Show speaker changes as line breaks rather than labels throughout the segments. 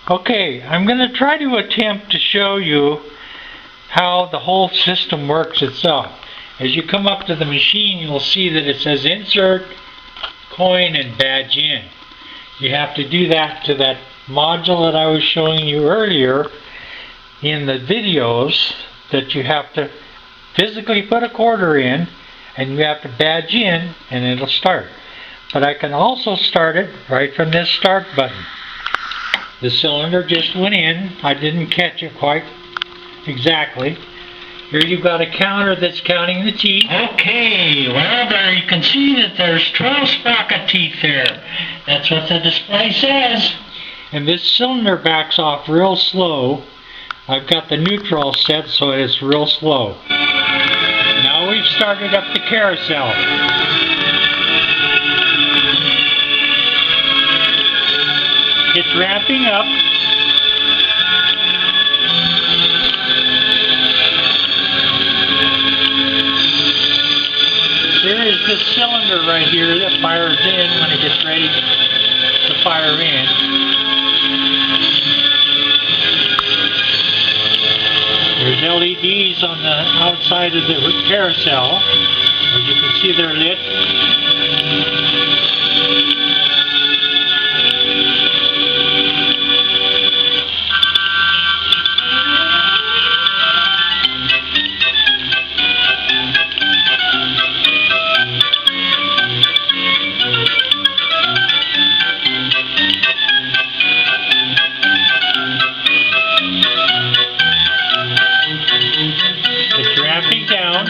Okay, I'm going to try to attempt to show you how the whole system works itself. As you come up to the machine, you'll see that it says insert, coin, and badge in. You have to do that to that module that I was showing you earlier in the videos, that you have to physically put a quarter in and you have to badge in and it'll start. But I can also start it right from this start button. The cylinder just went in. I didn't catch it quite exactly. Here you've got a counter that's counting the teeth. Okay, well there you can see that there's 12 sprocket teeth there. That's what the display says. And this cylinder backs off real slow. I've got the neutral set so it's real slow. Now we've started up the carousel. It's ramping up. There is this cylinder right here that fires in when it gets ready to fire in. There's LEDs on the outside of the carousel. As you can see, they're lit. It's ramping down.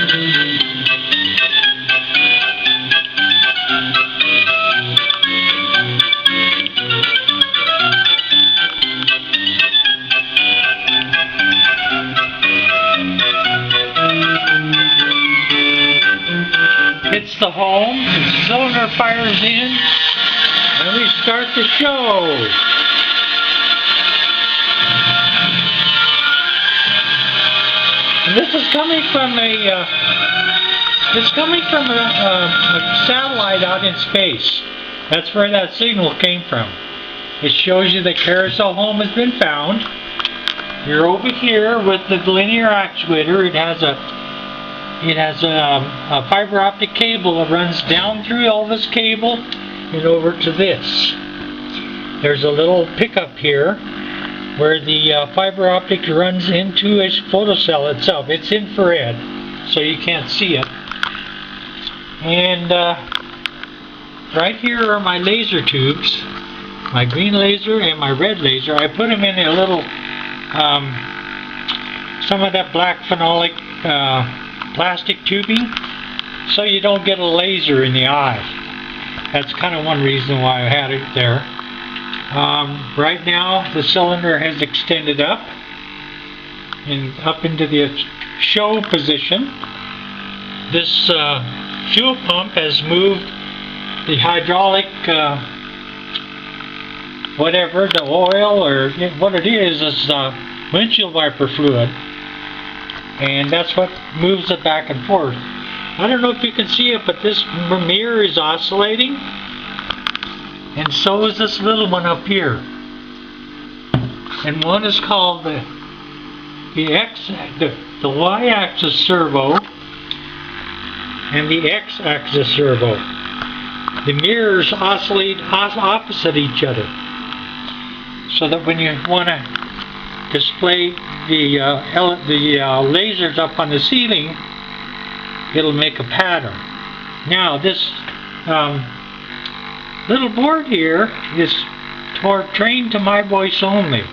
Hits the home, the cylinder fires in, and we start the show. And this is coming from a satellite out in space. That's where that signal came from. It shows you the carousel home has been found. You're over here with the linear actuator. It has a fiber optic cable that runs down through all this cable and over to this. There's a little pickup here where the fiber optic runs into a photocell itself. It's infrared, so you can't see it. And right here are my laser tubes, my green laser and my red laser. I put them in a little, some of that black phenolic plastic tubing, so you don't get a laser in the eye. That's kind of one reason why I had it there. Right now the cylinder has extended up and up into the show position. This fuel pump has moved the hydraulic whatever, the oil or what it is windshield wiper fluid, and that's what moves it back and forth. I don't know if you can see it, but this mirror is oscillating, and so is this little one up here. And one is called the Y-axis servo and the X-axis servo. The mirrors oscillate opposite each other, so that when you want to display the lasers up on the ceiling, it'll make a pattern. Now this little board here is trained to my voice only.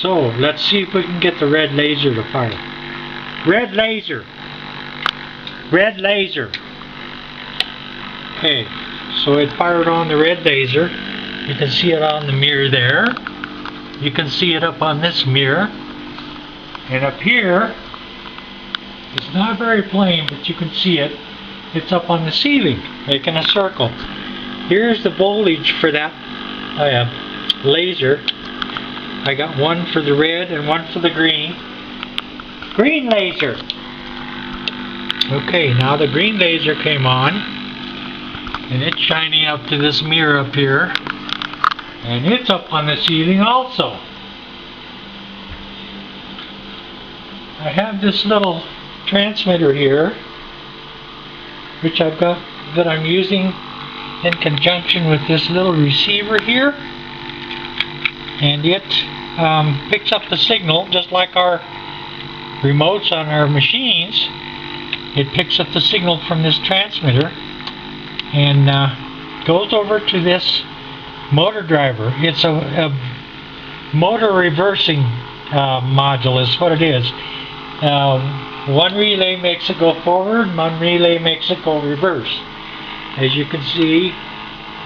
So let's see if we can get the red laser to fire. Red laser. Red laser. Okay, so it fired on the red laser. You can see it on the mirror there. You can see it up on this mirror. And up here, it's not very plain, but you can see it. It's up on the ceiling, making a circle. Here's the voltage for that laser. I got one for the red and one for the green. Green laser. Okay, now the green laser came on, and it's shining up to this mirror up here. And it's up on the ceiling also. I have this little transmitter here, which I've got, that I'm using in conjunction with this little receiver here, and it picks up the signal just like our remotes on our machines. It picks up the signal from this transmitter and goes over to this motor driver. It's a motor reversing module is what it is. One relay makes it go forward, one relay makes it go reverse. As you can see,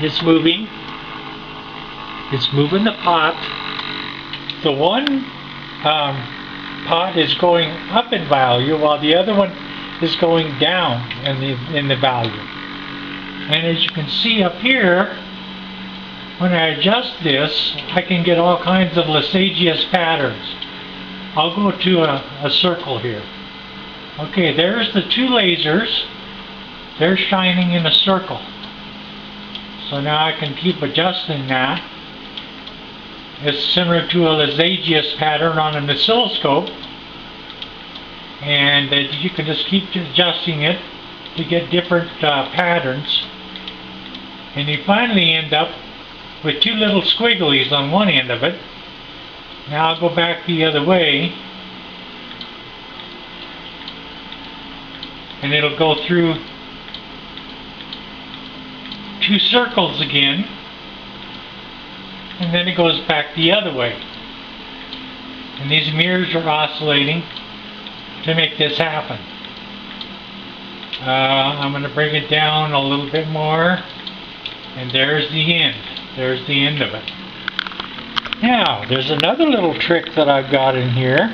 it's moving. It's moving the pot. The one pot is going up in value while the other one is going down in the value. And as you can see up here, when I adjust this, I can get all kinds of lascivious patterns. I'll go to a circle here. Okay, there's the two lasers. They're shining in a circle. So now I can keep adjusting that. It's similar to a lascivious pattern on an oscilloscope. And you can just keep adjusting it to get different patterns. And you finally end up with two little squigglies on one end of it. Now I'll go back the other way, and it'll go through two circles again, and then it goes back the other way. And these mirrors are oscillating to make this happen. I'm going to bring it down a little bit more, and there's the end. There's the end of it. Now, there's another little trick that I've got in here.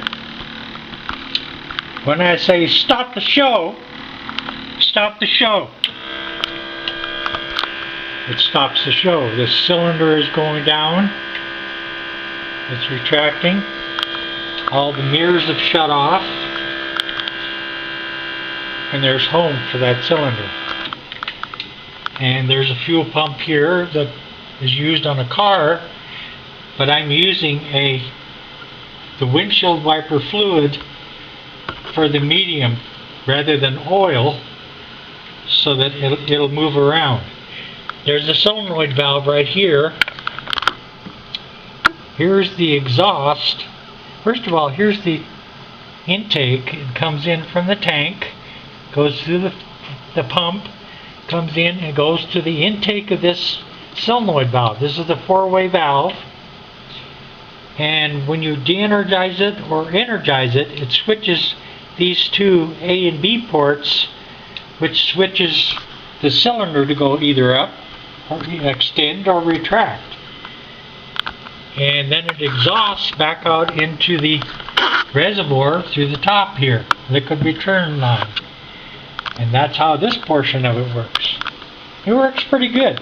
When I say stop the show, stop the show. It stops the show. This cylinder is going down. It's retracting. All the mirrors have shut off. And there's home for that cylinder. And there's a fuel pump here that is used on a car, but I'm using the windshield wiper fluid for the medium rather than oil, so that it'll move around. There's a solenoid valve right here. Here's the exhaust. First of all, here's the intake. It comes in from the tank, goes through the pump, comes in and goes to the intake of this solenoid valve. This is the four-way valve, and when you de-energize it or energize it, it switches these two A and B ports, which switches the cylinder to go either up or extend or retract. And then it exhausts back out into the reservoir through the top here, liquid return line. And that's how this portion of it works. It works pretty good.